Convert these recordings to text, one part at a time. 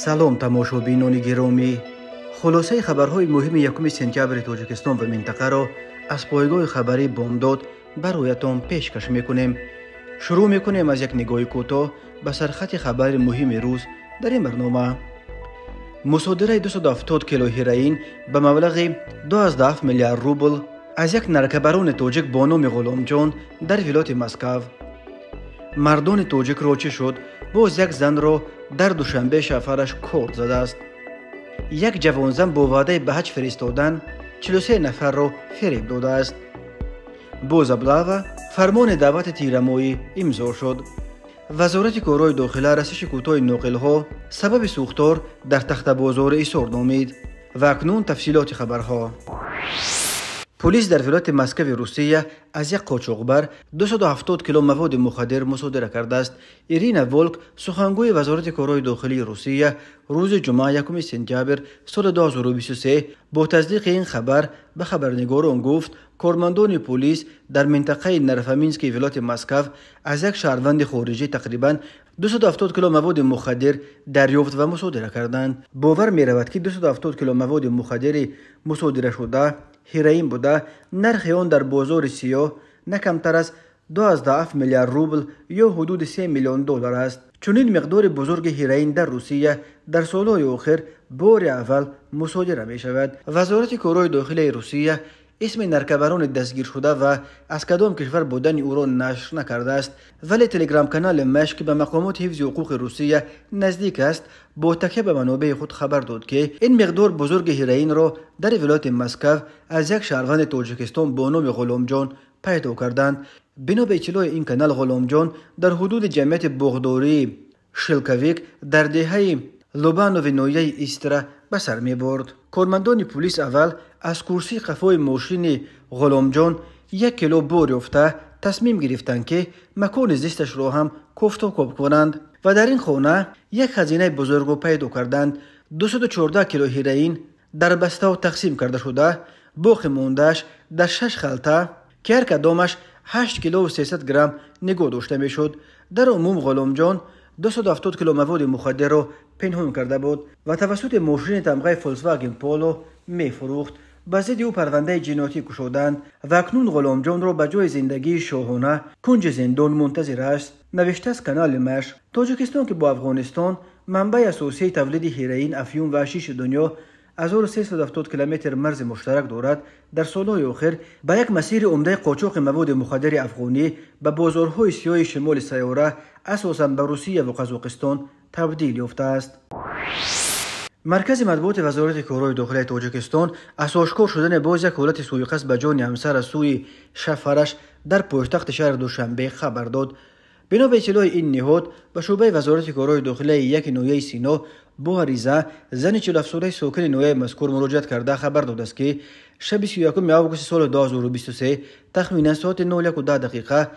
سلام تماشابینان گرامی، خلاصه خبرهای مهم 1 سپتامبر تاجیکستان و منطقه را از پایگاه خبری بامداد برایتان پیشکش میکنیم. شروع میکنیم از یک نگاه کوتاه به سرخط خبر مهم روز در این برنامه. مصادره 270 کیلو هیروئین به مبلغ 12 میلیارد روبل از یک نرکبران تاجیک با نام غلامجان در ولایت مسکو. مردان تاجیک را چه شد؟ باز یک زن را در دوشنبه شوهرش کورد زده است. یک جوانزن با وعده به حج فرستادن 43 نفر را فریب داده است. باز علاوه فرمان دعوت تیرمایی امضا شد. وزارت کارهای داخله رسش کوتاه ناقل‌ها سبب سوختار در تخت بازار ایثار نامید. و اکنون تفصیلات خبرها. پلیس در ولایت مسکو روسیه از یک قاچاقبر 270 کیلو مواد مخدر مصادره کرده است. ایرینا ولک، سخنگوی وزارت کارهای داخلی روسیه، روز جمعه 1 سپتامبر سال 2023 با تصدیق این خبر به خبرنگاران گفت کارمندان پلیس در منطقه نرفامینسکی ولایت مسکو از یک شهروند خارجی تقریباً 270 کیلو مواد مخدر دریافت و مصادره کردند. باور می رود که 270 کیلو مواد مخدر مصادره شده هیروئین بوده. نرخ آن در بازار سیاه نه کمتر از 12 میلیارد روبل یا حدود 3 میلیون دلار است. چنین مقدار بزرگ هیروئین در روسیه در سالهای اخیر بار اول مصادره می شود. وزارت کارهای داخلی روسیه اسم نرکبران دستگیر شده و از کدام کشور بودن او را نشر نکرده است، ولی تلگرام کانال مشک که به مقامات حفظ حقوق روسیه نزدیک است با تکیه به منابع خود خبر داد که این مقدار بزرگ هیروئین را در ولایت مسکو از یک شهروند تاجیکستان با نام غلامجان پیدا کردند. بنا به اطلاع این کانال، غلامجان در حدود جمعیت باغداری شلکویک در دهه لوبانو نویه ایسترا به سر می برد. کارمندان پلیس اول از کرسی قفای ماشین غلامجان 1 کیلو بار یافته تصمیم گرفتند که مکان زیستش را هم کوفت و کوب کنند و در این خانه یک خزینه بزرگ را پیدا کردند. 214 کیلو هیروئین در بسته و تقسیم کرده شده، باقی موندهش در 6 خلطه که هر کدامش 8 کیلو و 300 گرم نگاه داشته می شد. در عموم غلامجان 270 کیلو مواد مخدر را پنهان کرده بود و توسط ماشین تمغه فولکسواگن پولو می فروخت. به ضد او پرونده جنایتی گشودند و اکنون غلامجان را به جای زندگی شاهانه کنج زندان منتظر است. نوشته از کانال مش. تاجیکستان که با افغانستان منبع اساسی تولید هیروئین، افیون و شیش دنیا 1370 کیلومتر مرز مشترک دارد، در سالهای اخیر به یک مسیر عمده قاچاق مواد مخدر افغانی به بازارهای سیاه شمال سیاره اساساً به روسیه و قزاقستان تبدیل یافته است. مرکز مطبوعات وزارت کارهای داخلی تاجیکستان از آشکار شدن باز یک حالت سوءقصد به جان همسر از سوی شوهرش در پایتخت شهر دوشنبه خبر داد. بنا به اطلاع این نهاد به شعبه وزارت کارهای داخلی یک نویه سینا با عریضه زن 47 ساله ساکن نویه مذکور مراجعت کرده خبر داده است که شب 31 آگوست سال 2023 تخمینا ساعت 01:10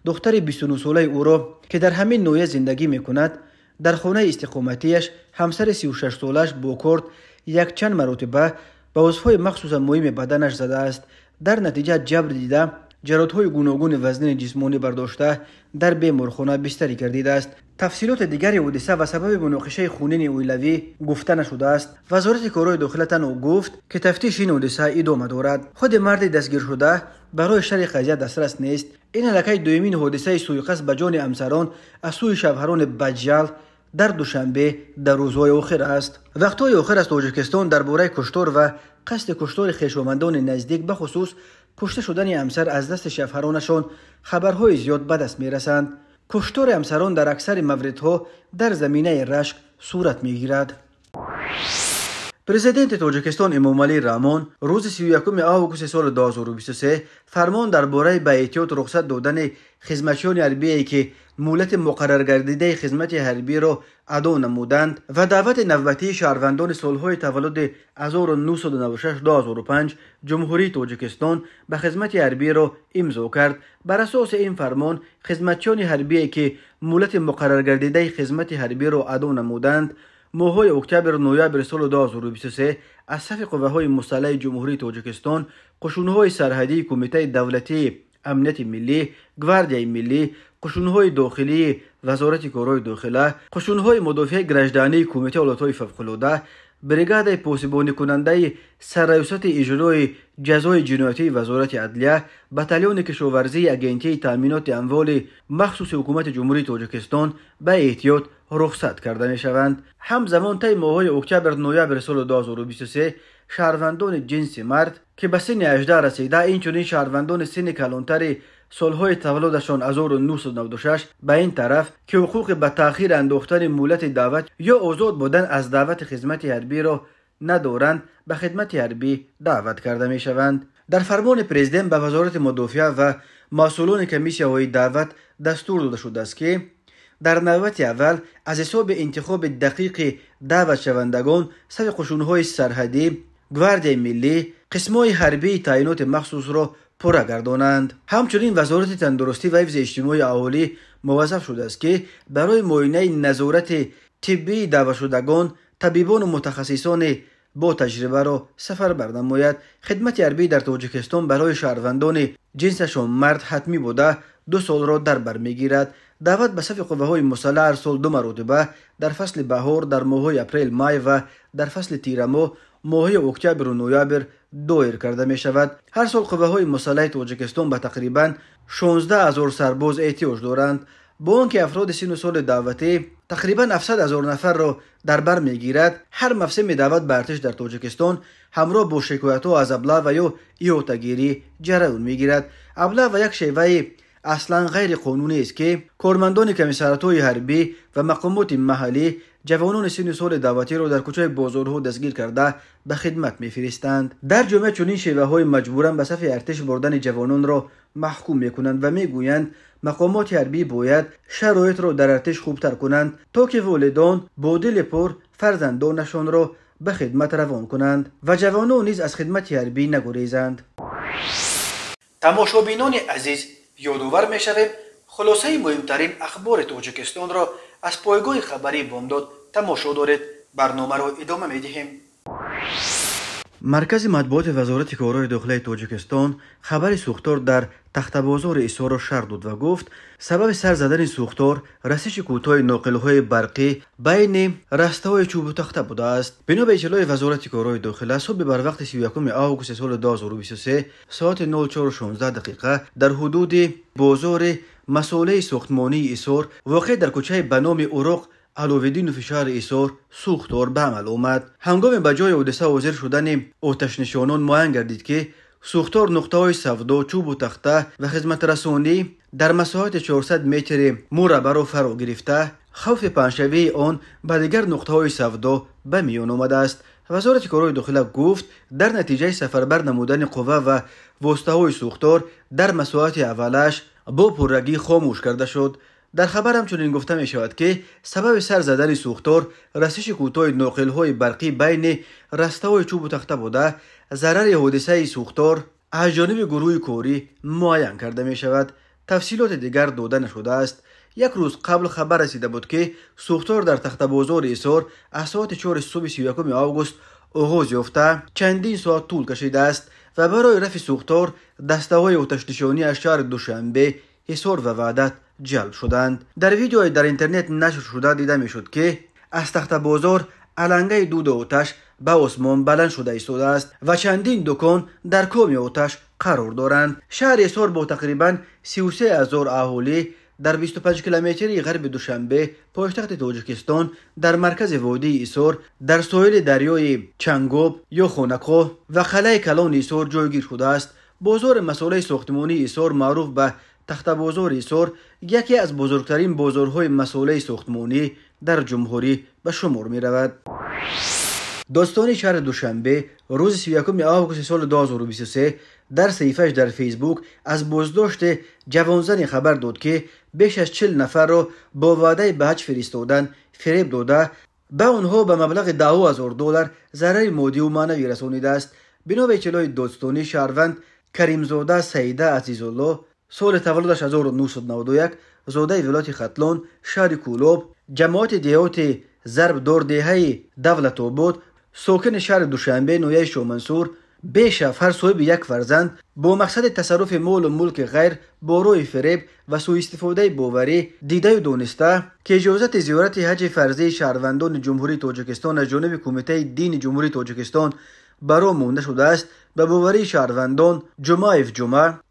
دختر 29 ساله او را که در همین نویه زندگی میکند در خانه استقامتیش همسر 36 سالش با کورد یک چند مرتبه به عضوهای مخصوص مهم بدنش زده است. در نتیجه جبر دیده جراحت‌های گوناگون وزن جسمانی برداشته در بیمارخانه بستری گردیده است. تفصیلات دیگری حادثه و سبب مناقشه خونین اویلوی گفته نشده است. وزارت کارهای داخلی تنها گفت که تفتیش این حادثه ادامه دارد. خود مرد دستگیر شده برای شرح قضیه دسترس نیست. این هلکه دومین حادثه سوءقصد به جان همسران از سوی شوهران بجال در دوشنبه در روزهای آخر است. وقتهای آخر از تاجیکستان درباره کشتار و قصد کشتار خویشاوندان نزدیک به خصوص کشته شدن همسر از دست شوهرانشان خبرهای زیاد به دست می رسند. کشتار همسران در اکثر موردها در زمینه رشک صورت می گیرد. پرزیدنت تاجیکستان امامعلی رحمان روز 31 آگوست سال 2023 فرمان درباره به احتیاط رخصت دادن خدمتیان حربی که مهلت مقرر گردیده خدمت حربی را ادا نمودند و دعوت نوبتی شهروندان سالهای تولد 1996-2005 جمهوری تاجیکستان به خدمت حربی را امضا کرد. بر اساس این فرمان خدمتیان حربی که مهلت مقرر گردیده خدمت حربی را ادا نمودند ماه‌های اکتبر نوامبر سال 2023 از صف قوه‌های مسلح جمهوری تاجیکستان، قشون‌های سرحدی کمیته دولتی امنیت ملی، گواردیای ملی، قشون‌های داخلی وزارت کارهای داخله قشونهای مدافع گرجدانی کمیته حالتهای فوق‌العاده بریگاد پاسبانی کننده سرریاست اجرای جزای جنایتی وزارت عدلیه بتالیون کشاورزی اگنتی تامینات اموال مخصوص حکومت جمهوری تاجیکستان به احتیاط رخصت کرده می شوند. همزمان طی ماه‌های اکتبر نوامبر سال 2023 شهروندان جنس مرد که به سن 18 رسیده اینچنین شهروندان سن کلانتر سالهای تولدشان 1996 به این طرف که حقوق به تأخیر انداختن مهلت دعوت یا آزاد بودن از دعوت خدمت حربی را ندارند به خدمت حربی دعوت کرده می شوند. در فرمان پرزیدنت به وزارت مدافعه و مسئولان کمیسیه های دعوت دستور داده شده است که در نوبت اول از حساب انتخاب دقیق دعوت شوندگان سوی قشونهای سرحدی گواردیای ملی قسمهای حربی تعیینات مخصوص را پره گردانند. همچنین وزارت تندرستی و حفظ اجتماعی اهالی موظف شده است که برای معاینه نظارت طبی دعوت شدگان طبیبان و متخصصان با تجربه را سفربر نماید. خدمت حربی در تاجیکستان برای شهروندان جنسشان مرد حتمی بوده 2 سال را در بر میگیرد. دعوت به صف قوه‌های مسلح هر سال 2 مرتبه در فصل بهار در ماه‌های اپریل مای و در فصل تیر ماه‌های اکتبر و نوامبر دایر کرده می شود. هر سال قوه‌های مسلح تاجیکستان به تقریباً 16,000 سرباز احتیاج دارند. با آنکه افراد سن و سال دعوتی تقریباً 700,000 نفر را در بر میگیرد، هر موسم دعوت به ارتش در تاجیکستان همراه با شکایت‌ها از ابله و یا احاطه‌گیری جریان میگیرد. ابله و یک شیوه اصلا غیر قانونی است که کارمندان کمیسریات‌های حربی و مقامات محلی جوانان سن و سال دعوتی را در کوچه بازارها دستگیر کرده به خدمت می‌فرستند. در جامعه چنین شیوه‌های مجبوراً به صف ارتش بردن جوانان را محکوم می‌کنند و می‌گویند مقامات حربی باید شرایط را در ارتش خوبتر کنند تا که والدان با دل پر فرزندانشان را به خدمت روان کنند و جوانان نیز از خدمت حربی نگریزند. تماشابینان عزیز، یادآور می‌شویم خلاصه مهمترین اخبار تاجیکستان را از پایگاه خبری بامداد تماشا دارید. برنامه را ادامه می‌دهیم. مرکز مطبوعات وزارت کارهای داخلی تاجیکستان خبر سوختار در تخت بازار ایسار را شرح داد و گفت سبب سر زدن سوختار رسش کوتاه ناقل‌های برقی بین رسته‌های چوب و تخته بوده است. بنا به اطلاع وزارت کارهای داخلی صبح بر وقت 31 آگوست سال 2023 ساعت 04:16 در حدود بازار مساله ساختمانی ایسار واقع در کوچه به نام اوراق علاوالدین و فشار ایسار سوختار به عمل آمد. هنگام به جای حادثه حاضر شدن آتش نشانان معاین گردید که سوختار نقطه‌های سودا، چوب و تخته و خدمت رسانی در مساحت 400 متر مربع را فرا گرفته خوف پنجشنبه آن به دیگر نقطه‌های سودا به میان آمده است. وزارت کارهای داخلی گفت در نتیجه سفربر نمودن قوه و واسطه‌های سوختار در مساحت اولش با پررگی خاموش کرده شد. در خبر همچنین گفته می شود که سبب سر زدن سوختار رسش کوتاه ناقل‌های برقی بین رسته‌های چوب و تخته بوده. ضرر حادثه سوختار از جانب گروه کاری معاین کرده می شود. تفصیلات دیگر داده نشده است. یک روز قبل خبر رسیده بود که سوختار در تخت بازار ایسار از ساعت 4 صبح 31 آگوست آغاز یافته چندین ساعت طول کشیده است و برای رفع سوختار دسته‌های آتش نشانی از شهر دوشنبه، ایسار و وحدت جلب شدند. در ویدیوی در اینترنت نشر شده دیده می شد که از تخت بازار علنگه دود آتش به آسمان بلند شده ایستاده است و چندین دکان در کام آتش قرار دارند. شهر ایسار با تقریباً 33,000 اهالی در 25 کیلومتری غرب دوشنبه پایتخت تاجیکستان در مرکز وادی ایسار در ساحل دریای چنگوب یا خونکو و قلعه کلان ایسار جایگیر شده است. بازار مساله ساختمانی ایسار معروف به تخت بازار ایسار یکی از بزرگترین بازارهای مساله ساختمانی در جمهوری به شمار می رود. داستان شهر دوشنبه روز 31 آگوست سال 2023 در صفحه‌اش در فیسبوک از بازداشت جوانزنی خبر داد که بیش از 40 نفر را با وعده به حج فرستادن فریب داده به آنها به مبلغ $10,000 ضرر مادی و معنوی رسانیده است. بنا به اطلاع دادستانی شهروند کریمزاده سیده عزیزالله سال تولدش 1991 زاده ولایت ختلان شهر کولاب جماعت دیهات ضرب دار دهه دولت آباد ساکن شهر دوشنبه نویه شامنصور بیشف هر صاحب یک فرزند با مقصد تصرف مال و ملک غیر با روی فریب و سوء استفاده باوری دیده و دانسته که اجازت زیارت حج فرضی شهروندان جمهوری تاجیکستان از جانب کمیته دین جمهوری تاجیکستان برای مانده شده است. به باوری شهروندان جمعه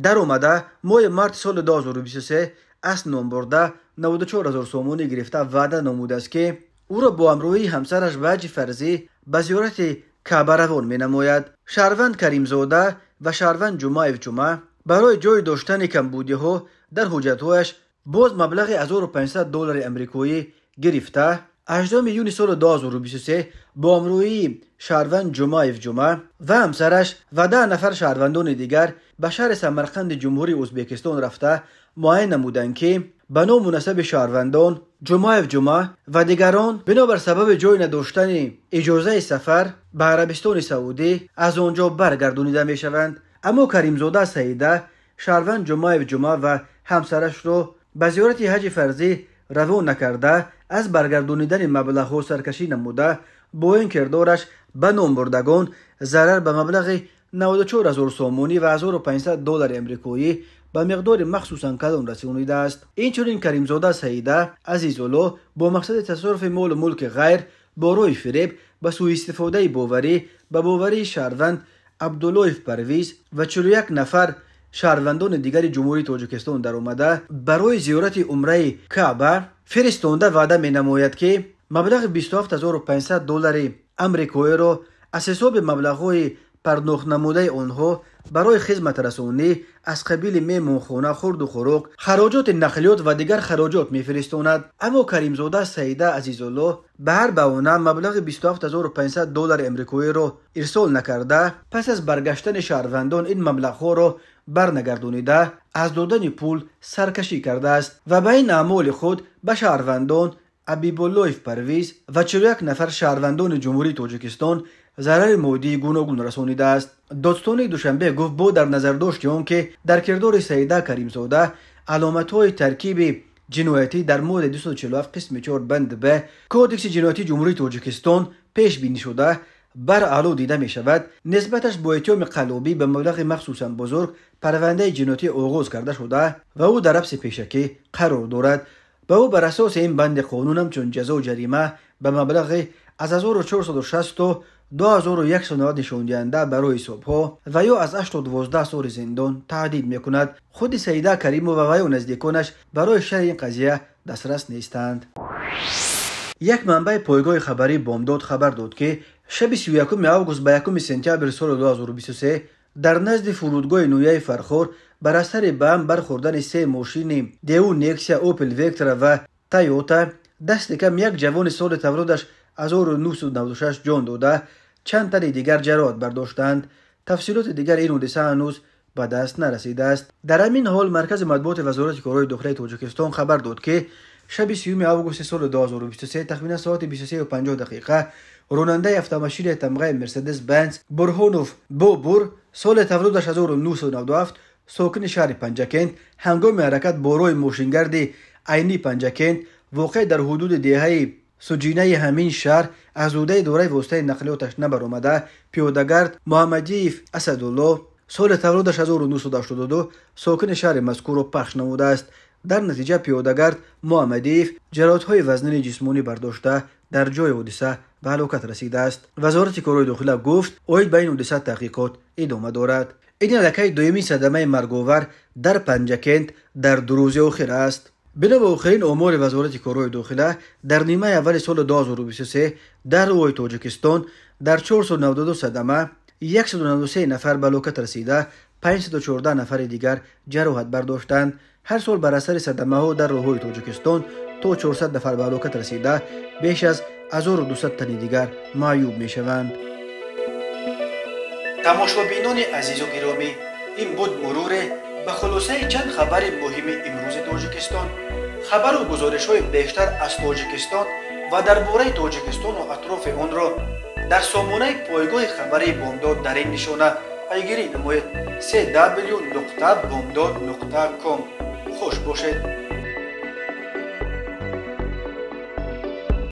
در اومده ماه مارت سال 2023 از نام برده 94,000 سومانی گرفته وعده نموده است که او را با همراهی همسرش به حج فرضی به زیارت کعبه روان می نماید. شهروند کریمزاده و شهروند جمعه برای جای داشتن کمبودی ها در حجتهایش باز مبلغ $1500 امریکایی گرفته. 18 یونی سال 2023 با همراهی شهروند جمعه و همسرش و 10 نفر شهروندان دیگر به شهر سمرقند جمهوری ازبکستان رفته معاین نمودند که بنا مناسب شهروندان جمعه و دیگران بنابر سبب جای نداشتن اجازه سفر به عربستان سعودی از آنجا برگردانیده می شوند. اما کریمزاده سعیده شهروند جمعه و همسرش را به زیارت حج فرضی روان نکرده از برگردانیدن مبلغ ها سرکشی نموده. با این کردارش به نام بردگان ضرر به مبلغ 94,000 سومانی و $1500 امریکایی به مقدار مخصوصا کلان رسانیده است. اینچنین کریمزاده سعیده عزیزالله با مقصد تصرف مال و ملک غیر با روی فریب به سوء استفاده باوری به باوری شهروند عبدالله پرویز و 41 نفر شهروندان دیگر جمهوری تاجیکستان در اومده برای زیارت عمره کعبه فرستانده وعده می نماید که مبلغ $27,500 امریکایی را از حساب مبلغ‌های پرداخت نموده آنها برای خدمت رسانی از قبیل میمونخانه، خورد و خوراک، خراجات نقلیات و دیگر خراجات میفرستاند. اما کریمزاده سعیده عزیزالله به هر بهانه مبلغ $27,500 امریکایی را ارسال نکرده پس از برگشتن شهروندان این مبلغ‌ها را برنگردانیده از دادن پول سرکشی کرده است و به این اعمال خود به شهروندان حبیبالله پرویز و 41 نفر شهروندان جمهوری تاجیکستان ضرر مادی گوناگون رسانیده است. دادستان دوشنبه گفت با در نظر داشت آن که در کردار سعیده کریمزاده علامت‌های ترکیب جنایتی در ماده 247 قسم 4 بند به کودکس جنایتی جمهوری تاجیکستان پیش بینی شده بر اعلا دیده می شود. نسبتش با اتهام قلابی به مبلغ مخصوصا بزرگ پرونده جنایتی آغاز کرده شده و او در حبس پیشکی قرار دارد. به او بر اساس این بند قانون همچون جزا و جریمه به مبلغ از 1460 تا 2100 نشان دهنده برای صبح و یا از 8 تا 12 سال زندان تهدید میکند. خود سعیده کریمو و وی و نزدیکانش برای شرح این قضیه دسترس نیستند. یک منبع پایگاه خبری بامداد خبر داد که شب 31 آگوست به 1 سپتامبر سال 2023 در نزد فرودگاه نویه فرخار بر اثر بم برخوردن 3 ماشین دیو نیکسیا اوپل وکترا و تایوتا دست کم یک جوان سال تولدش 1996 جان داده چند تن دیگر جراحت برداشتند. تفصیلات دیگر این حادثه هنوز به دست نرسیده است. در همین حال مرکز مطبوعات وزارت کارهای داخلی تاجیکستان خبر داد که شب 30 آگوست سال 2023 تقریبا ساعت 23:50 راننده اتومبیل تمغه مرسدس بنز برهانوف بوبور سال تولدش 1997 ساکن شهر پنجکند هنگام حرکت با روی ماشینگرد عینی پنجکند واقع در حدود دهه سجینه همین شهر از روده دوره واسطه نقلیاتش نبرآمده پیاده‌گرد محمدیف اسدالله سال تولدش 1982 ساکن شهر مذکور را پخش نموده است. در نتیجه پیاده‌گرد محمدیف جراحت‌های وزنی جسمانی برداشته در جای حادثه به هلاکت رسیده است. وزارت کارهای داخلی گفت اوید به این حادثه تحقیقات ادامه دارد. این علاقه دومی صدمه مرگاور در پنجکند در 2 روز اخیر است. بنا به آخرین آمار وزارت کارهای داخلی در نیمه اول سال 2023 در روی تاجیکستان در 492 صدمه 193 نفر به هلاکت رسیده 514 نفر دیگر جراحت برداشتند. هر سال بر اثر صدمه ها در روی تاجیکستان تا 400 نفر به هلاکت رسیده بیش از 1200 تن دیگر معیوب می شوند. تماشابینان عزیز و گرامی، این بود مرور به خلاصه چند خبر مهم امروز تاجیکستان. خبر و گزارش های بیشتر از تاجیکستان و درباره تاجیکستان و اطراف آن را در سامانه پایگاه خبری بامداد در این نشانه پیگیری نمایید: www.bomdad.com. خوش باشید.